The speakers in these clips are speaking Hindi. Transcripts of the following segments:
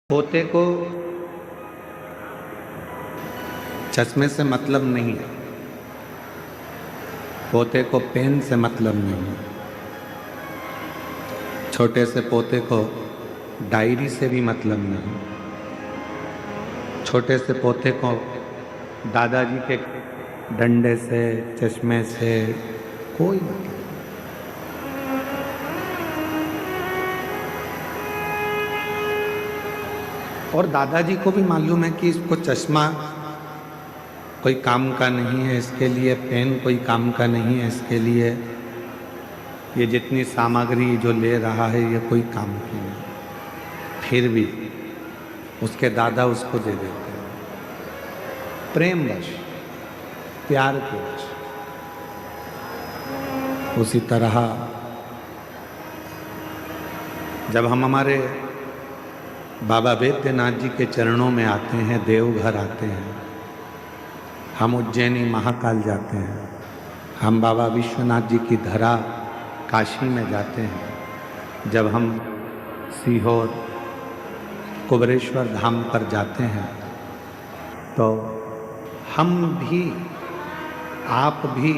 पोते को चश्मे से मतलब नहीं है, पोते को पेन से मतलब नहीं है, छोटे से पोते को डायरी से भी मतलब नहीं, छोटे से पोते को दादाजी के डंडे से चश्मे से कोई मतलब नहीं। और दादाजी को भी मालूम है कि इसको चश्मा कोई काम का नहीं है, इसके लिए पेन कोई काम का नहीं है, इसके लिए ये जितनी सामग्री जो ले रहा है ये कोई काम की नहीं, फिर भी उसके दादा उसको दे देते हैं प्रेमवश, प्यार के वश। उसी तरह जब हम हमारे बाबा वैद्यनाथ जी के चरणों में आते हैं, देवघर आते हैं, हम उज्जैनी महाकाल जाते हैं, हम बाबा विश्वनाथ जी की धरा काशी में जाते हैं, जब हम सीहोर कुबरेश्वर धाम पर जाते हैं, तो हम भी, आप भी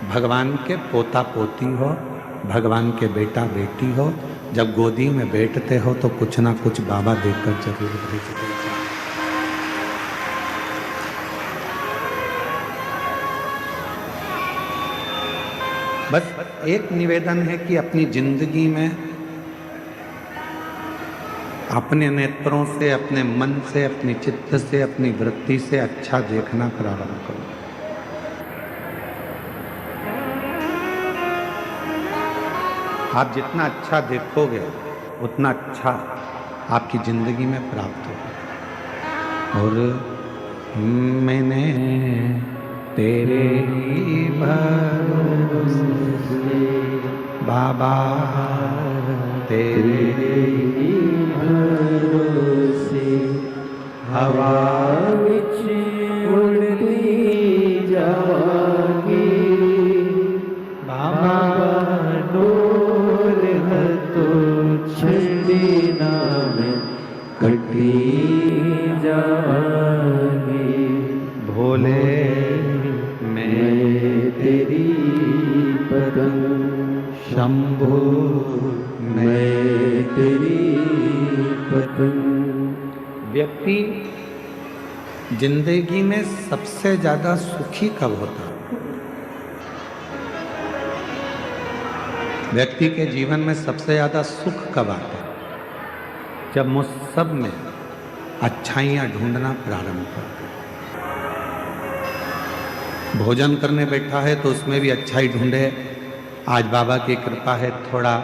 भगवान के पोता पोती हो, भगवान के बेटा बेटी हो, जब गोदी में बैठते हो तो कुछ ना कुछ बाबा देकर जरूर भेजते हैं। बस एक निवेदन है कि अपनी जिंदगी में अपने नेत्रों से, अपने मन से, अपनी चित्त से, अपनी वृत्ति से अच्छा देखना प्रारंभ करो। आप जितना अच्छा देखोगे उतना अच्छा आपकी जिंदगी में प्राप्त होगा। और मैंने तेरे ही भरोसे बाबा, तेरे ही भरोसे हवा विच उड़ती जावांगी बाबा, छड़ी नाम कटी जाएगी भोले, मैं तेरी पतंग शंभो, मैं तेरी पतंग। व्यक्ति जिंदगी में सबसे ज्यादा सुखी कब होता है? व्यक्ति के जीवन में सबसे ज़्यादा सुख कब आता है? जब मुझ सब में अच्छाइयाँ ढूंढना प्रारंभ करते हैं। भोजन करने बैठा है तो उसमें भी अच्छाई ढूंढे। आज बाबा की कृपा है, थोड़ा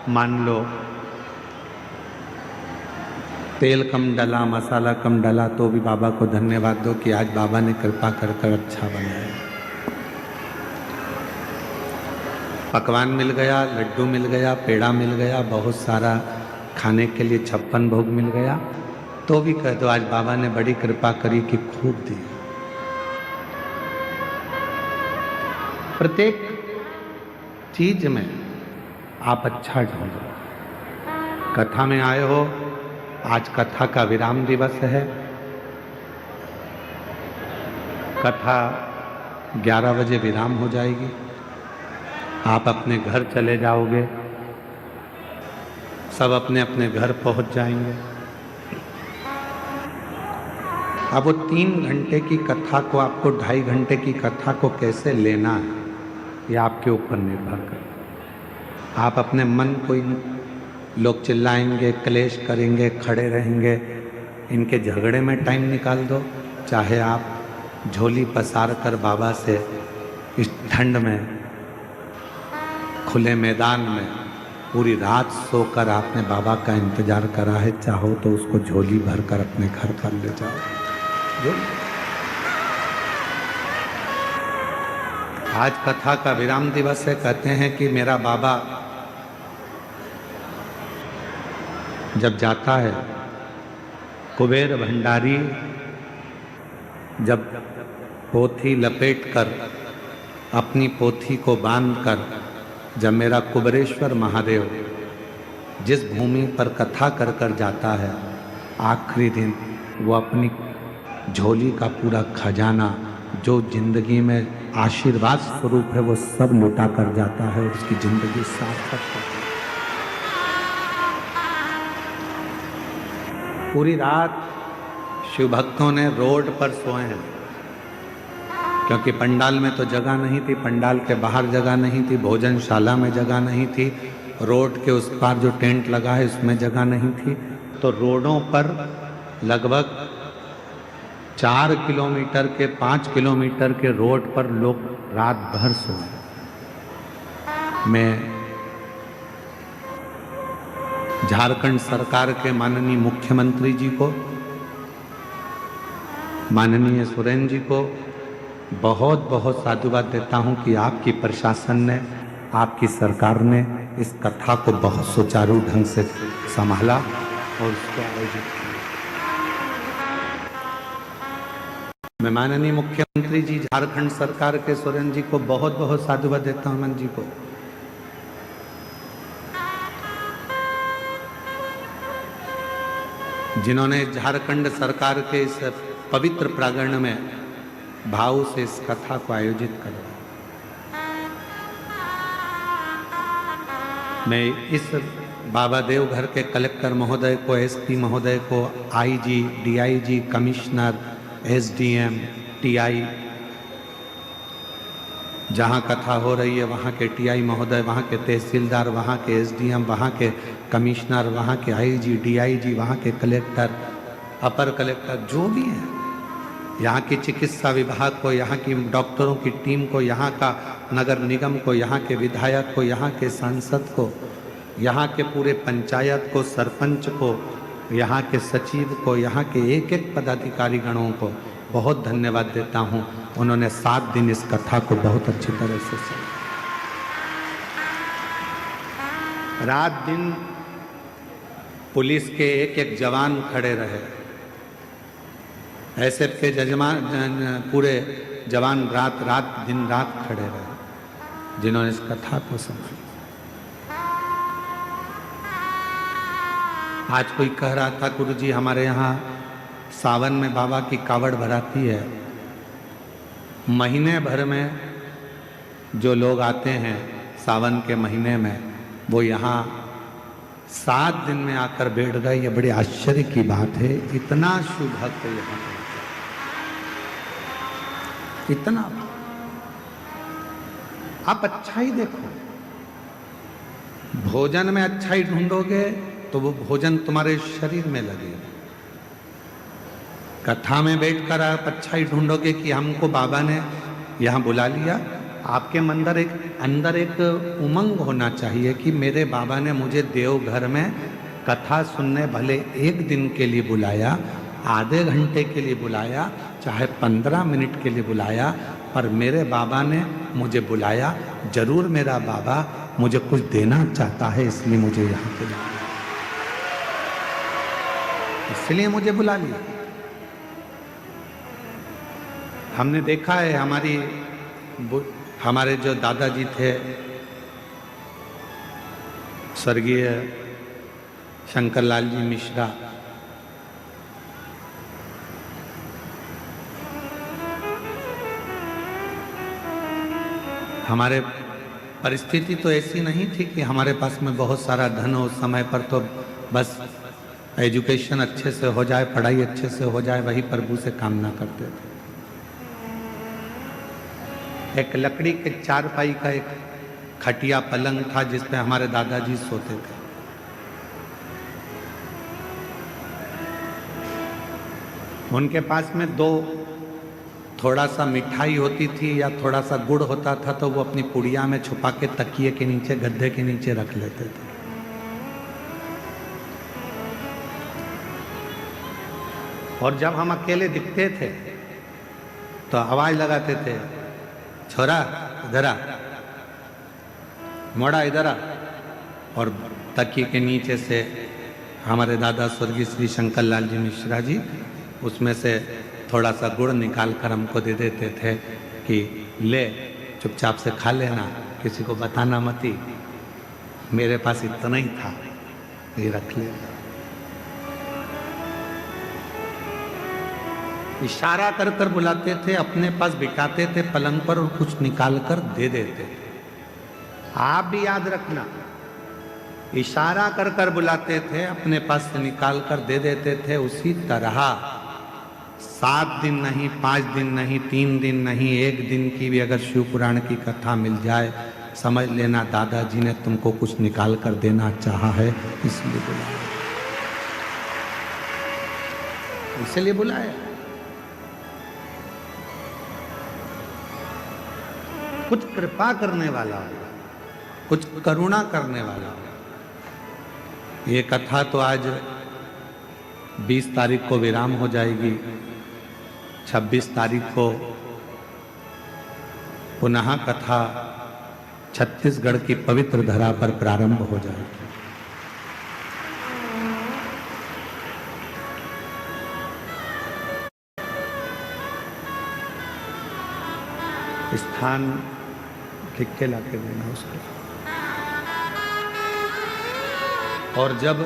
मान लो तेल कम डला, मसाला कम डला, तो भी बाबा को धन्यवाद दो कि आज बाबा ने कृपा कर कर अच्छा बनाया। पकवान मिल गया, लड्डू मिल गया, पेड़ा मिल गया, बहुत सारा खाने के लिए 56 भोग मिल गया, तो भी कह दो आज बाबा ने बड़ी कृपा करी कि खूब दी। प्रत्येक चीज में आप अच्छा ढूंढो। कथा में आए हो, आज कथा का विराम दिवस है। कथा 11 बजे विराम हो जाएगी, आप अपने घर चले जाओगे, सब अपने अपने घर पहुंच जाएंगे। अब वो 3 घंटे की कथा को, आपको 2.5 घंटे की कथा को कैसे लेना है ये आपके ऊपर निर्भर करता है। आप अपने मन को, लोग चिल्लाएंगे, क्लेश करेंगे, खड़े रहेंगे, इनके झगड़े में टाइम निकाल दो, चाहे आप झोली पसार कर बाबा से इस ठंड में खुले मैदान में पूरी रात सोकर आपने बाबा का इंतजार करा है, चाहो तो उसको झोली भर कर अपने घर पर ले जाओ। जो आज कथा का विराम दिवस है, कहते हैं कि मेरा बाबा जब जाता है, कुबेर भंडारी जब पोथी लपेटकर, अपनी पोथी को बांधकर, जब मेरा कुबरेश्वर महादेव जिस भूमि पर कथा कर कर जाता है, आखिरी दिन वो अपनी झोली का पूरा खजाना जो जिंदगी में आशीर्वाद स्वरूप है वो सब लुटा कर जाता है और उसकी जिंदगी सार्थक होती है। पूरी रात शिव भक्तों ने रोड पर सोए हैं, क्योंकि पंडाल में तो जगह नहीं थी, पंडाल के बाहर जगह नहीं थी, भोजनशाला में जगह नहीं थी, रोड के उस पार जो टेंट लगा है उसमें जगह नहीं थी। तो रोडों पर लगभग 4 किलोमीटर के 5 किलोमीटर के रोड पर लोग रात भर सोए। मैं झारखंड सरकार के माननीय मुख्यमंत्री जी को, माननीय सोरेन जी को बहुत बहुत साधुवाद देता हूं कि आपकी प्रशासन ने, आपकी सरकार ने इस कथा को बहुत सुचारू ढंग से संभाला और उसको आयोजित किया। मैं माननीय मुख्यमंत्री जी झारखंड सरकार के सोरेन जी को बहुत बहुत साधुवाद देता हूं, मन जी को। जिन्होंने झारखंड सरकार के इस पवित्र प्रांगण में भाव से इस कथा को आयोजित करा। मैं इस बाबा देवघर के कलेक्टर महोदय को, एसपी महोदय को, IG, DIG, commissioner, SDM, TI, जहाँ कथा हो रही है वहाँ के टीआई महोदय, वहाँ के तहसीलदार, वहाँ के एसडीएम, वहाँ के कमिश्नर, वहाँ के आईजी, डीआईजी, वहाँ के कलेक्टर, अपर कलेक्टर, जो भी हैं, यहाँ की चिकित्सा विभाग को, यहाँ की डॉक्टरों की टीम को, यहाँ का नगर निगम को, यहाँ के विधायक को, यहाँ के सांसद को, यहाँ के पूरे पंचायत को, सरपंच को, यहाँ के सचिव को, यहाँ के एक एक पदाधिकारी गणों को बहुत धन्यवाद देता हूँ। उन्होंने 7 दिन इस कथा को बहुत अच्छी तरह से सजा। रात दिन पुलिस के एक एक जवान खड़े रहे, एसएफ के जजमान, पूरे जवान रात रात दिन रात खड़े रहे, जिन्होंने इस कथा को संभाला। आज कोई कह रहा था, गुरु जी हमारे यहाँ सावन में बाबा की कावड़ भराती है, महीने भर में जो लोग आते हैं सावन के महीने में, वो यहाँ 7 दिन में आकर बैठ गए। ये बड़े आश्चर्य की बात है, इतना शुभ भक्त यहाँ पर, इतना। आप अच्छाई देखो, भोजन में अच्छाई ढूंढोगे तो वो भोजन तुम्हारे शरीर में लगेगा। कथा में बैठकर आप अच्छाई ढूंढोगे कि हमको बाबा ने यहाँ बुला लिया, आपके अंदर एक उमंग होना चाहिए कि मेरे बाबा ने मुझे देवघर में कथा सुनने भले 1 दिन के लिए बुलाया, आधे घंटे के लिए बुलाया, चाहे 15 मिनट के लिए बुलाया, पर मेरे बाबा ने मुझे बुलाया। जरूर मेरा बाबा मुझे कुछ देना चाहता है, इसलिए मुझे यहाँ बुलाया, इसलिए मुझे बुला लिया। हमने देखा है, हमारे जो दादाजी थे स्वर्गीय शंकरलाल जी मिश्रा, हमारे परिस्थिति तो ऐसी नहीं थी कि हमारे पास में बहुत सारा धन हो। उस समय पर तो बस एजुकेशन अच्छे से हो जाए, पढ़ाई अच्छे से हो जाए, वही प्रभु से कामना करते थे। एक लकड़ी के 4 का एक खटिया पलंग था जिस पे हमारे दादाजी सोते थे। उनके पास में 2 थोड़ा सा मिठाई होती थी या थोड़ा सा गुड़ होता था, तो वो अपनी पुड़िया में छुपा के तकिए के नीचे, गद्दे के नीचे रख लेते थे। और जब हम अकेले दिखते थे तो आवाज लगाते थे, छोरा इधर आ, मोड़ा इधर आ, और तकिए के नीचे से हमारे दादा स्वर्गीय श्री शंकरलाल जी मिश्रा जी उसमें से थोड़ा सा गुड़ निकाल कर हमको दे देते थे कि ले चुपचाप से खा लेना, किसी को बताना मत ही। मेरे पास इतना ही था, ये रख ले। इशारा कर कर बुलाते थे, अपने पास बिठाते थे पलंग पर और कुछ निकाल कर दे देते थे। आप भी याद रखना, इशारा कर कर बुलाते थे, अपने पास से निकाल कर दे देते थे। उसी तरह 7 दिन नहीं, 5 दिन नहीं, 3 दिन नहीं, 1 दिन की भी अगर शिव पुराण की कथा मिल जाए, समझ लेना दादाजी ने तुमको कुछ निकाल कर देना चाहा है, इसलिए बुलाया, इसलिए बुलाया। कुछ कृपा करने वाला होगा, कुछ करुणा करने वाला होगा। ये कथा तो आज 20 तारीख को विराम हो जाएगी, 26 तारीख को पुनः कथा छत्तीसगढ़ की पवित्र धरा पर प्रारंभ हो जाएगी। स्थान लिख के लाके देना उसको। और जब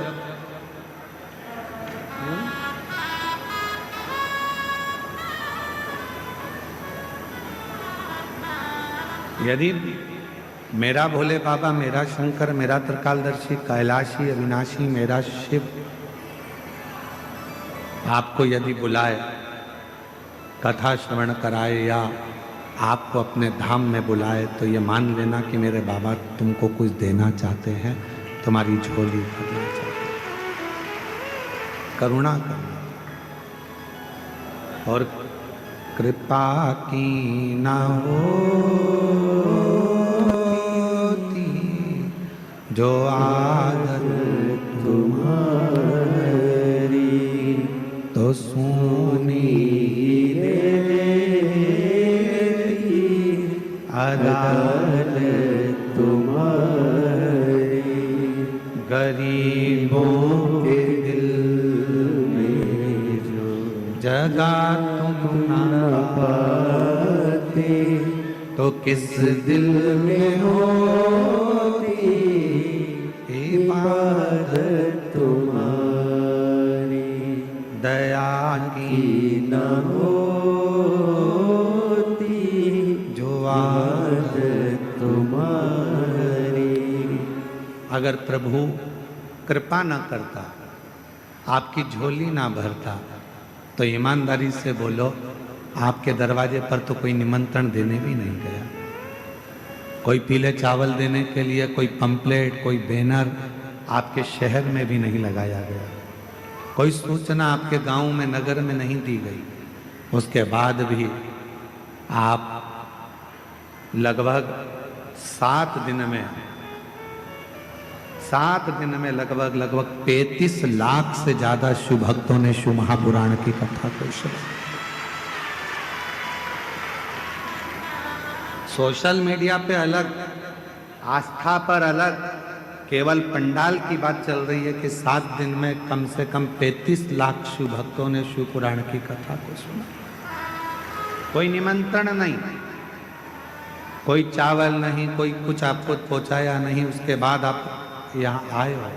यदि मेरा भोले बाबा, मेरा शंकर, मेरा त्रिकालदर्शी, कैलाशी, अविनाशी, मेरा शिव आपको यदि बुलाए, कथा श्रवण कराए या आपको अपने धाम में बुलाए, तो ये मान लेना कि मेरे बाबा तुमको कुछ देना चाहते हैं, तुम्हारी झोली भरना चाहते हैं, करुणा करना। और कृपा की ना होती जो आदत तुम्हारी, तो सुनी अदालत तुम्हारी, गरीबों के दिल में जो जगा तुम ना पाते, तो किस दिल में होती इबादत तुम्हारी, दया की न होती जो आदत तुम्हारी। अगर प्रभु कृपा न करता, आपकी झोली ना भरता, तो ईमानदारी से बोलो, आपके दरवाजे पर तो कोई निमंत्रण देने भी नहीं गया, कोई पीले चावल देने के लिए कोई पंपलेट, कोई बैनर आपके शहर में भी नहीं लगाया गया, कोई सूचना आपके गांव में, नगर में नहीं दी गई। उसके बाद भी आप लगभग 7 दिन में लगभग 35 लाख से ज्यादा शिव भक्तों ने शिव महापुराण की कथा को सुना। सोशल मीडिया पे अलग, आस्था पर अलग, केवल पंडाल की बात चल रही है कि 7 दिन में कम से कम 35 लाख शिव भक्तों ने शिव पुराण की कथा को सुना। कोई निमंत्रण नहीं, कोई चावल नहीं, कोई कुछ आपको पहुंचाया नहीं, उसके बाद आप यहाँ आए हो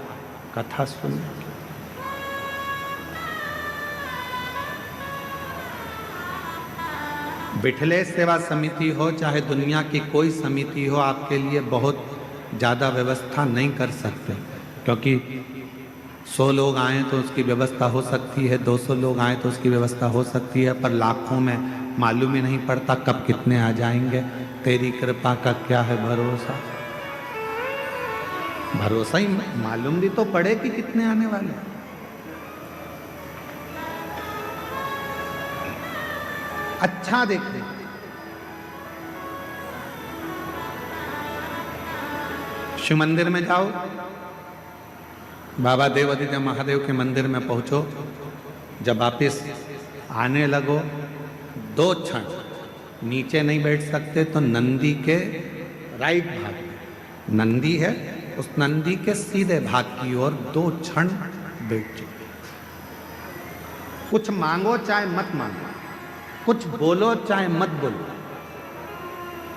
कथा सुनने। बिठले सेवा समिति हो चाहे दुनिया की कोई समिति हो, आपके लिए बहुत ज़्यादा व्यवस्था नहीं कर सकते, क्योंकि 100 लोग आए तो उसकी व्यवस्था हो सकती है, 200 लोग आए तो उसकी व्यवस्था हो सकती है, पर लाखों में मालूम ही नहीं पड़ता कब कितने आ जाएंगे। तेरी कृपा का क्या है भरोसा, भरोसा ही मालूम भी तो पड़े कि कितने आने वाले। अच्छा देखते, शिव मंदिर में जाओ, बाबा देवादिदेव महादेव के मंदिर में पहुंचो, जब वापिस आने लगो 2 क्षण नीचे नहीं बैठ सकते तो नंदी के राइट भाग में नंदी है, उस नंदी के सीधे भाग की ओर 2 क्षण बैठ जाओ। कुछ मांगो चाहे मत मांगो, कुछ बोलो चाहे मत बोलो,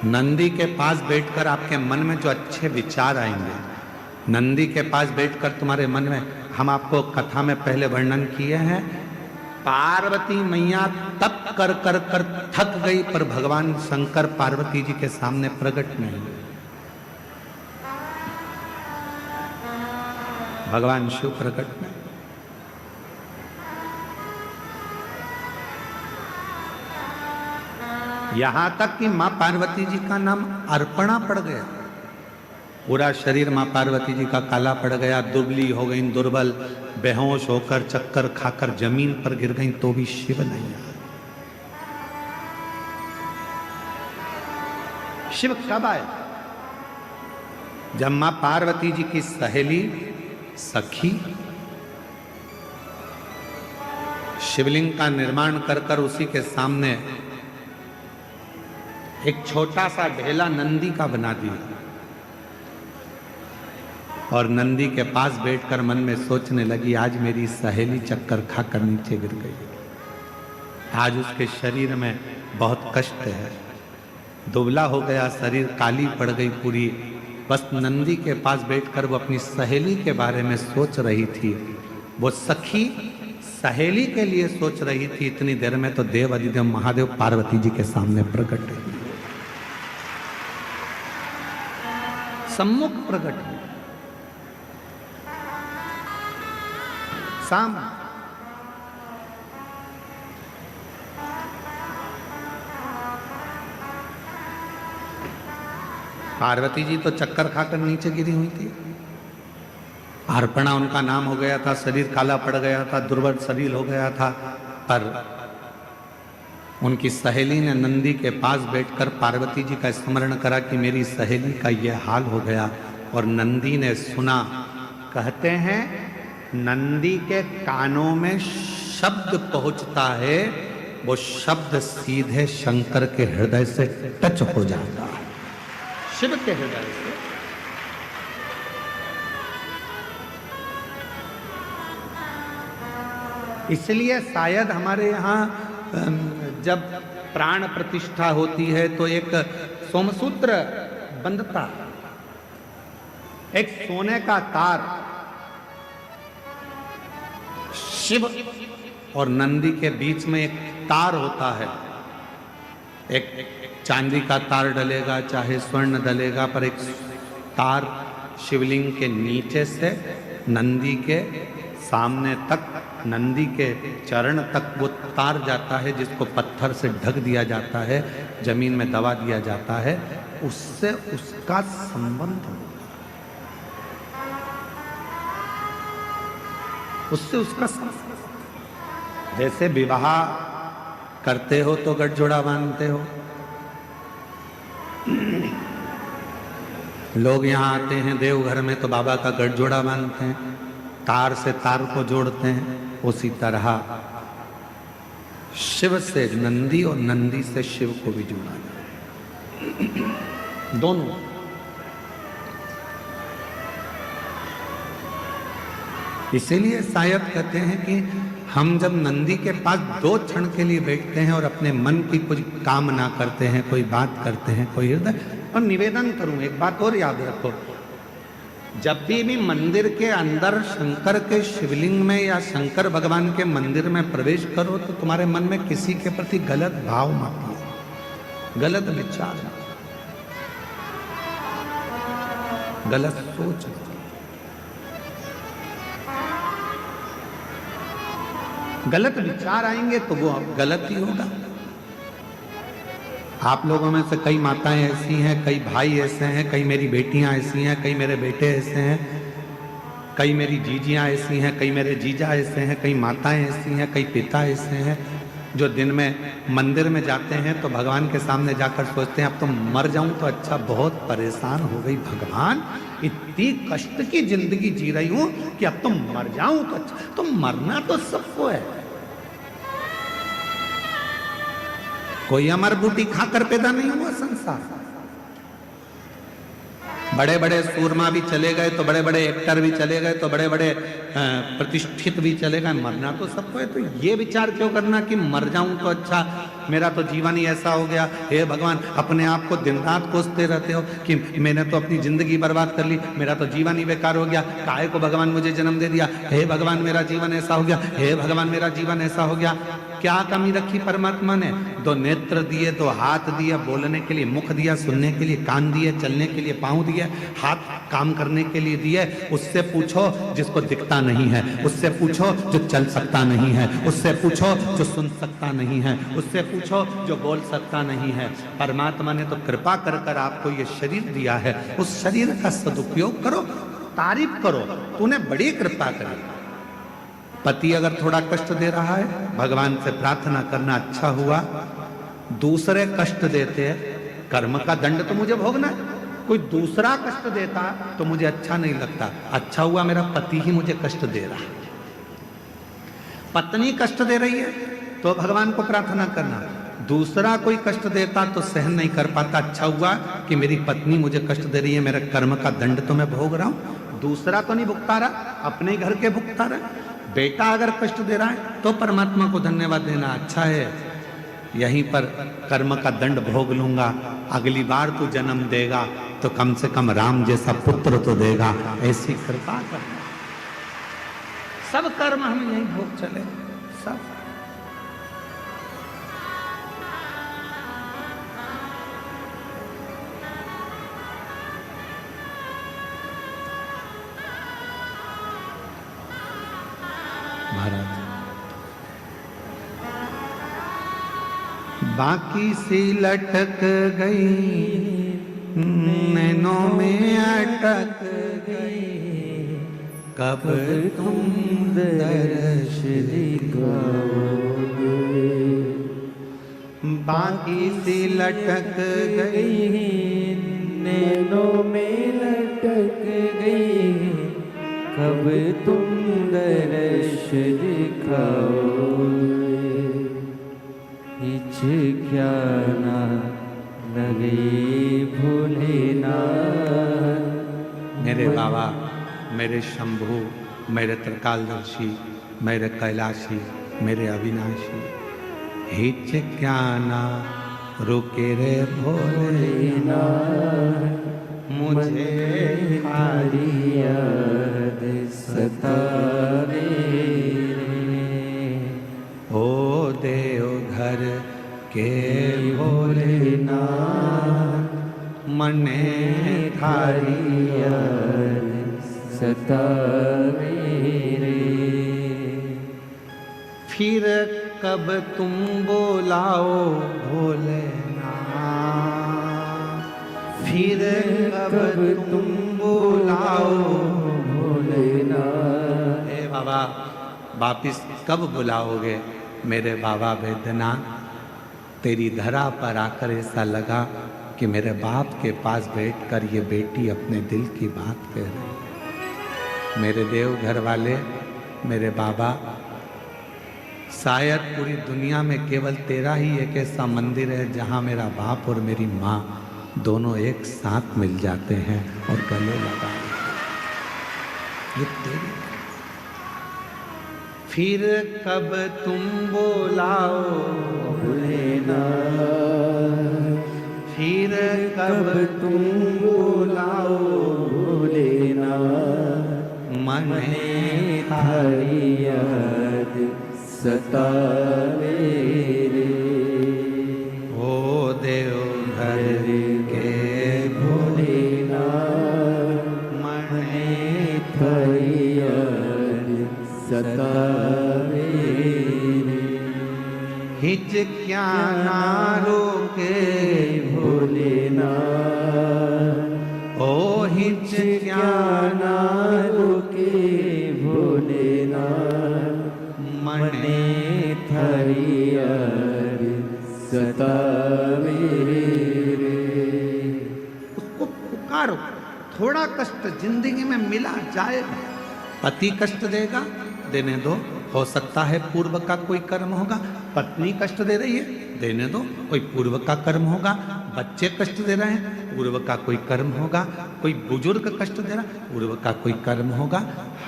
नंदी के पास बैठकर आपके मन में जो अच्छे विचार आएंगे, नंदी के पास बैठकर तुम्हारे मन में, हम आपको कथा में पहले वर्णन किए हैं पार्वती मैया तप कर कर कर थक गई, पर भगवान शंकर पार्वती जी के सामने प्रकट नहीं हुए। भगवान शिव प्रकट नहीं। यहां तक कि मां पार्वती जी का नाम अर्पणा पड़ गया। पूरा शरीर मां पार्वती जी का काला पड़ गया, दुबली हो गई, दुर्बल, बेहोश होकर चक्कर खाकर जमीन पर गिर गई, तो भी शिव नहीं आया। शिव कब आए? जब मां पार्वती जी की सहेली सखी शिवलिंग का निर्माण कर कर उसी के सामने एक छोटा सा ढेला नंदी का बना दिया, और नंदी के पास बैठकर मन में सोचने लगी, आज मेरी सहेली चक्कर खाकर नीचे गिर गई, आज उसके शरीर में बहुत कष्ट है, दुबला हो गया शरीर, काली पड़ गई पूरी। बस नंदी के पास बैठकर वो अपनी सहेली के बारे में सोच रही थी। वो सखी सहेली के लिए सोच रही थी। इतनी देर में तो देव अधिदेव महादेव पार्वती जी के सामने प्रकट हुए, सम्मुख प्रकट हुए, सामने। पार्वती जी तो चक्कर खाकर नीचे गिरी हुई थी। अर्पणा उनका नाम हो गया था, शरीर काला पड़ गया था, दुर्बल शरीर हो गया था, पर उनकी सहेली ने नंदी के पास बैठकर पार्वती जी का स्मरण करा कि मेरी सहेली का यह हाल हो गया। और नंदी ने सुना, कहते हैं नंदी के कानों में शब्द पहुंचता है, वो शब्द सीधे शंकर के हृदय से टच हो जाता है, शिव के हृदय से। इसलिए शायद हमारे यहाँ जब प्राण प्रतिष्ठा होती है तो एक सोमसूत्र बंधता, एक सोने का तार शिव और नंदी के बीच में एक तार होता है। एक चांदी का तार डलेगा, चाहे स्वर्ण डलेगा, पर एक तार शिवलिंग के नीचे से नंदी के सामने तक, नंदी के चरण तक वो तार जाता है, जिसको पत्थर से ढक दिया जाता है, जमीन में दबा दिया जाता है, उससे उसका संबंध होता है, उससे उसका संबंध। जैसे विवाह करते हो तो गठजोड़ा बांधते हो, लोग यहाँ आते हैं देवघर में तो बाबा का गठजोड़ा बांधते हैं, तार से तार को जोड़ते हैं। उसी तरह शिव से नंदी और नंदी से शिव को भी जोड़ा जाए, दोनों। इसीलिए शायद कहते हैं कि हम जब नंदी के पास 2 क्षण के लिए बैठते हैं और अपने मन की कुछ कामना करते हैं, कोई बात करते हैं, कोई हृदय। और निवेदन करूं, एक बात और याद रखो, जब भी मंदिर के अंदर शंकर के शिवलिंग में या शंकर भगवान के मंदिर में प्रवेश करो तो तुम्हारे मन में किसी के प्रति गलत भाव मत लो, गलत विचार, गलत सोच। गलत विचार आएंगे तो वो गलत ही होगा। आप लोगों में से कई माताएं ऐसी हैं, कई भाई ऐसे हैं, कई मेरी बेटियां ऐसी हैं, कई मेरे बेटे ऐसे हैं, कई मेरी जीजियां ऐसी हैं, कई मेरे जीजा ऐसे हैं, कई माताएं ऐसी हैं, कई पिता ऐसे हैं, जो दिन में मंदिर में जाते हैं तो भगवान के सामने जाकर सोचते हैं अब तो मर जाऊं तो अच्छा, बहुत परेशान हो गई भगवान, इतनी कष्ट की जिंदगी जी रही हूं कि अब तो मर जाऊं तो अच्छा। तो मरना तो सबको है, कोई अमर बूटी खाकर पैदा नहीं हुआ संसार। बड़े बड़े सूरमा भी चले गए तो बड़े बड़े एक्टर भी चले गए तो बड़े बड़े प्रतिष्ठित भी चले गए, मरना तो सबको है। तो ये विचार क्यों करना कि मर जाऊं तो अच्छा, मेरा तो जीवन ही ऐसा हो गया। हे भगवान, अपने आप को दिन रात कोसते रहते हो कि मैंने तो अपनी जिंदगी बर्बाद कर ली, मेरा तो जीवन ही बेकार हो गया, काहे को भगवान मुझे जन्म दे दिया। हे भगवान, मेरा जीवन ऐसा हो गया, हे भगवान, मेरा जीवन ऐसा हो गया। क्या कमी रखी परमात्मा ने? दो नेत्र दिए, दो हाथ दिए बोलने के लिए, मुख दिया सुनने के लिए, कान दिए चलने के लिए, पांव दिए, हाथ काम करने के लिए दिए। उससे पूछो जिसको दिखता नहीं है, उससे पूछो जो चल सकता नहीं है, उससे पूछो जो सुन सकता नहीं है, उससे पूछो जो बोल सकता नहीं है। परमात्मा ने तो कृपा कर कर आपको ये शरीर दिया है, उस शरीर का सदुपयोग करो, तारीफ करो, तूने बड़ी कृपा करी। पति अगर थोड़ा कष्ट दे रहा है, भगवान से प्रार्थना करना, अच्छा हुआ दूसरे कष्ट देते हैं, कर्म का दंड तो मुझे भोगना है। कोई दूसरा कष्ट देता तो मुझे अच्छा नहीं लगता, अच्छा हुआ मेरा पति ही मुझे कष्ट दे रहा है। पत्नी कष्ट दे रही है तो भगवान को प्रार्थना करना, दूसरा कोई कष्ट देता तो सहन नहीं कर पाता, अच्छा हुआ कि मेरी पत्नी मुझे कष्ट दे रही है, मेरे कर्म का दंड तो मैं भोग रहा हूं, दूसरा तो नहीं भुगता रहा, अपने घर के भुगता रहा। बेटा अगर कष्ट दे रहा है तो परमात्मा को धन्यवाद देना, अच्छा है यहीं पर कर्म का दंड भोग लूंगा, अगली बार तू जन्म देगा तो कम से कम राम जैसा पुत्र तो देगा, ऐसी कृपा करना। सब कर्म हम यहीं भोग चले, सब। महाराज बाकी सी लटक गई, नैनों में अटक गई, कब तुम दर्श दिखाओगे। बाकी सी लटक गई, नैनों में लटक गई, कब तुम दर्श दिखाओगे। क्या ना लगे भोलेनाथ। मेरे बाबा, मेरे शंभु, मेरे त्रिकालदर्शी, मेरे कैलाशी, मेरे अविनाशी, हिच क्या ना रुके रे भोलेनाथ, मुझे तुम्हारी याद सतावे रे। ओ देवघर के भोलेनाथ, मने थारी याद सतावे रे। फिर कब तुम बोलाओ भोलेनाथ, फिर कब तुम बुलाओ भोलेनाथ। हे बाबा, वापिस कब बुलाओगे मेरे बाबा वैद्यनाथ। तेरी धरा पर आकर ऐसा लगा कि मेरे बाप के पास बैठकर ये बेटी अपने दिल की बात कह रही। मेरे देवघर वाले, मेरे बाबा, शायद पूरी दुनिया में केवल तेरा ही एक ऐसा मंदिर है जहाँ मेरा बाप और मेरी माँ दोनों एक साथ मिल जाते हैं और गले लगा। ये तेरी। फिर कब तुम बोलाओ भोलेनाथ, फिर कब तुम बुलाओ भोलेनाथ, मने थारी याद सतावे रे। ओ देवघर के भोलेनाथ, मने थारी याद सतावे रे। हिच क्या ना रोके भोलेनाथ, ओ हिच क्या ना रुके भोलेनाथ, मने थारी याद सतावे रे। उसको पुकारो, थोड़ा कष्ट जिंदगी में मिला जाएगा। पति कष्ट देगा, देने दो, हो सकता है पूर्व का कोई कर्म होगा। पत्नी कष्ट दे रही है, देने दो, कोई पूर्व का कर्म होगा। बच्चे कष्ट दे रहे हैं, पूर्व का कोई कर्म होगा। कोई बुजुर्ग कष्ट दे रहा, पूर्व का कोई कर्म होगा।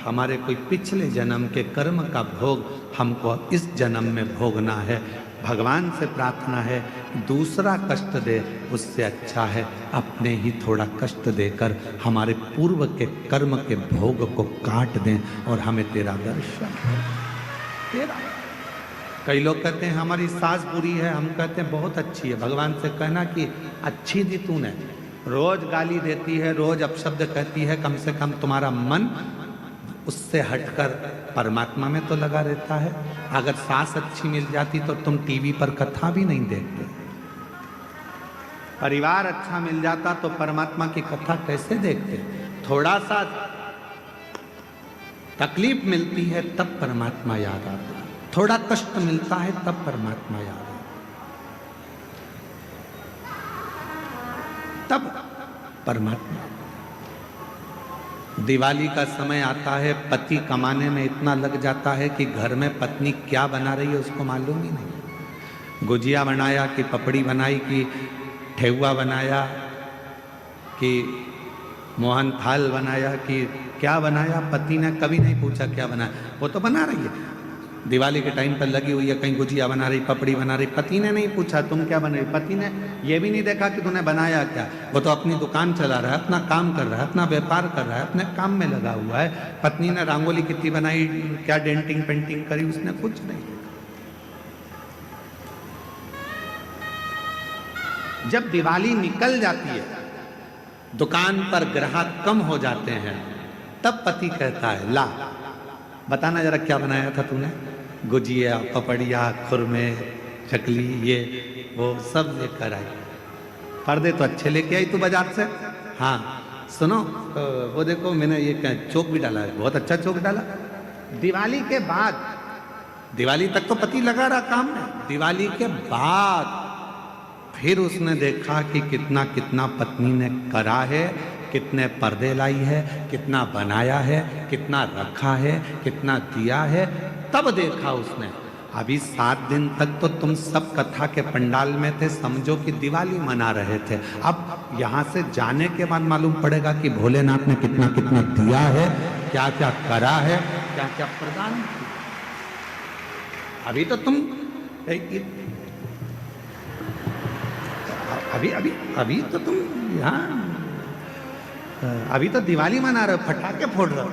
हमारे कोई पिछले जन्म के कर्म का भोग हमको इस जन्म में भोगना है। भगवान से प्रार्थना है, दूसरा कष्ट दे उससे अच्छा है अपने ही थोड़ा कष्ट देकर हमारे पूर्व के कर्म के भोग को काट दें और हमें तेरा दर्शन हो। तेरा कई लोग कहते हैं हमारी सास बुरी है, हम कहते हैं बहुत अच्छी है। भगवान से कहना कि अच्छी दी तूने, रोज गाली देती है, रोज अपशब्द कहती है, कम से कम तुम्हारा मन उससे हटकर परमात्मा में तो लगा रहता है। अगर सास अच्छी मिल जाती तो तुम टीवी पर कथा भी नहीं देखते। परिवार अच्छा मिल जाता तो परमात्मा की कथा कैसे देखते। थोड़ा सा तकलीफ मिलती है तब परमात्मा याद आता है, थोड़ा कष्ट मिलता है तब परमात्मा याद आता है, तब परमात्मा। दिवाली का समय आता है, पति कमाने में इतना लग जाता है कि घर में पत्नी क्या बना रही है उसको मालूम ही नहीं। गुजिया बनाया कि पपड़ी बनाई कि ठेहुआ बनाया कि मोहन थाल बनाया कि क्या बनाया, पति ने कभी नहीं पूछा क्या बनाया, वो तो बना रही है। दिवाली के टाइम पर लगी हुई है, कहीं गुजिया बना रही, पपड़ी बना रही, पति ने नहीं पूछा तुम क्या बना रही। पति ने ये भी नहीं देखा कि तूने बनाया क्या। वो तो अपनी दुकान चला रहा है, अपना काम कर रहा है, अपना व्यापार कर रहा है, अपने काम में लगा हुआ है। पत्नी ने रंगोली कितनी बनाई, क्या डेंटिंग पेंटिंग करी, उसने कुछ नहीं देखा। जब दिवाली निकल जाती है, दुकान पर ग्राहक कम हो जाते हैं, तब पति कहता है ला बताना जरा क्या बनाया था तूने। गुजिया, पपड़िया, खुरमे, चकली, ये वो सब लेकर आई। पर्दे तो अच्छे लेके आई तू बाजार से। हाँ सुनो, वो देखो मैंने ये चौक भी डाला है, बहुत अच्छा चौक डाला। दिवाली के बाद, दिवाली तक तो पति लगा रहा काम में, दिवाली के बाद फिर उसने देखा कि कितना कितना पत्नी ने करा है, कितने पर्दे लाई है, कितना बनाया है, कितना रखा है, कितना दिया है। तब देखा उसने अभी 7 दिन तक तो तुम सब कथा के पंडाल में थे, समझो कि दिवाली मना रहे थे। अब यहाँ से जाने के बाद मालूम पड़ेगा कि भोलेनाथ ने कितना कितना दिया है, क्या क्या करा है, क्या क्या प्रदान किया। अभी तो तुम अभी तो तुम यहाँ अभी तो दिवाली मना रहे हो, पटाखे फोड़ रहे हो।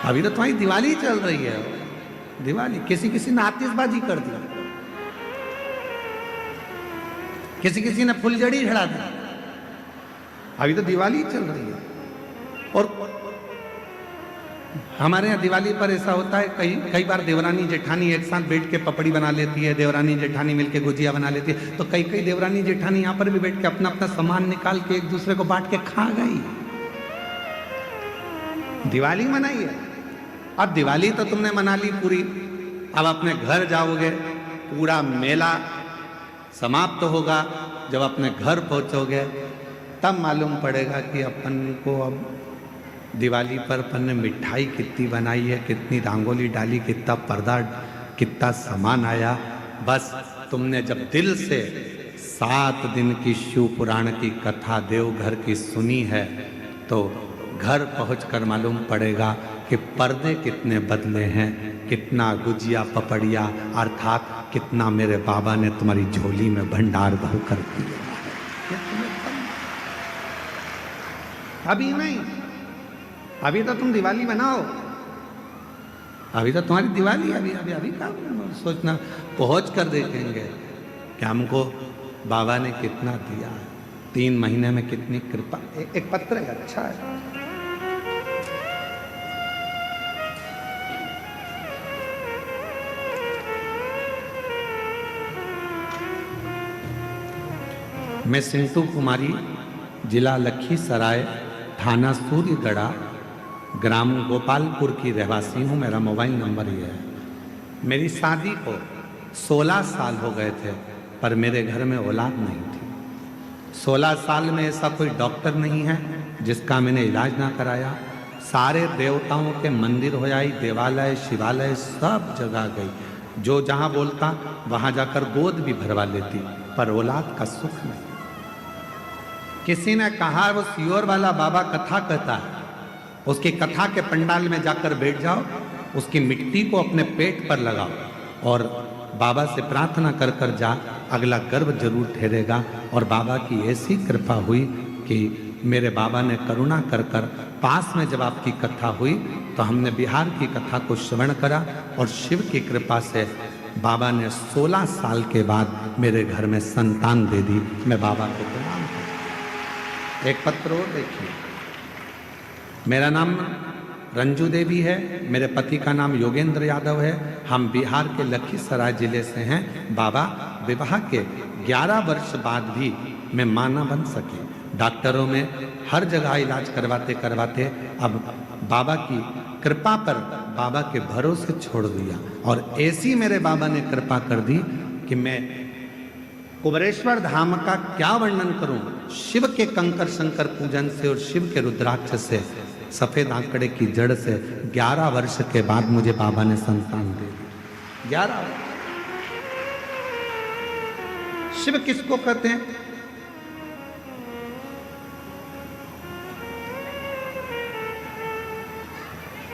अभी तो तुम्हारी दिवाली चल रही है। दिवाली किसी ने आतिशबाजी कर दी, किसी ने फुलझड़ी चढ़ा दी। अभी तो दिवाली चल रही है। और हमारे यहाँ दिवाली पर ऐसा होता है, कई बार देवरानी जेठानी एक साथ बैठ के पपड़ी बना लेती है, देवरानी जेठानी मिलके गुजिया बना लेती है। तो कई देवरानी जेठानी यहाँ पर भी बैठ के अपना अपना सामान निकाल के एक दूसरे को बांट के खा गई। दिवाली मनाई है। अब दिवाली तो तुमने मना ली पूरी, अब अपने घर जाओगे, पूरा मेला समाप्त होगा। जब अपने घर पहुंचोगे तब मालूम पड़ेगा कि अपन को अब दिवाली पर अपन ने मिठाई कितनी बनाई है, कितनी रंगोली डाली, कितना पर्दा, कितना सामान आया। बस तुमने जब दिल से 7 दिन की शिव पुराण की कथा देवघर की सुनी है तो घर पहुंचकर मालूम पड़ेगा कि पर्दे कितने बदले हैं, कितना गुजिया पपड़िया अर्थात कितना मेरे बाबा ने तुम्हारी झोली में भंडार भर कर दिया है। अभी नहीं, अभी तो तुम दिवाली मनाओ, अभी तो तुम्हारी दिवाली, अभी का सोचना। पहुंच कर देखेंगे कि हमको बाबा ने कितना दिया, 3 महीने में कितनी कृपा। एक पत्र है, अच्छा है। मैं सिंटू कुमारी, जिला लखीसराय, थाना सूर्यगढ़ा, ग्राम गोपालपुर की रहवासी हूँ। मेरा मोबाइल नंबर ये है। मेरी शादी को 16 साल हो गए थे पर मेरे घर में औलाद नहीं थी। 16 साल में ऐसा कोई डॉक्टर नहीं है जिसका मैंने इलाज ना कराया। सारे देवताओं के मंदिर हो आई, देवालय शिवालय सब जगह गई, जो जहाँ बोलता वहाँ जाकर गोद भी भरवा लेती पर औलाद का सुख नहीं। किसी ने कहा वो सियोर वाला बाबा कथा कहता है, उसकी कथा के पंडाल में जाकर बैठ जाओ, उसकी मिट्टी को अपने पेट पर लगाओ और बाबा से प्रार्थना कर कर जा, अगला गर्भ जरूर ठहरेगा। और बाबा की ऐसी कृपा हुई कि मेरे बाबा ने करुणा कर कर पास में जब आपकी कथा हुई तो हमने बिहार की कथा को श्रवण करा और शिव की कृपा से बाबा ने 16 साल के बाद मेरे घर में संतान दे दी। मैं बाबा को प्रणाम करता हूं। एक पत्र और देखिए, मेरा नाम रंजू देवी है, मेरे पति का नाम योगेंद्र यादव है, हम बिहार के लखीसराय जिले से हैं। बाबा, विवाह के 11 वर्ष बाद भी मैं मां न बन सकी। डॉक्टरों में हर जगह इलाज करवाते करवाते अब बाबा की कृपा पर बाबा के भरोसे छोड़ दिया और ऐसी मेरे बाबा ने कृपा कर दी कि मैं कुबरेश्वर धाम का क्या वर्णन करूं। शिव के कंकर शंकर पूजन से और शिव के रुद्राक्ष से, सफेद आंकड़े की जड़ से 11 वर्ष के बाद मुझे बाबा ने संतान दे दी। 11 शिव किसको कहते हैं?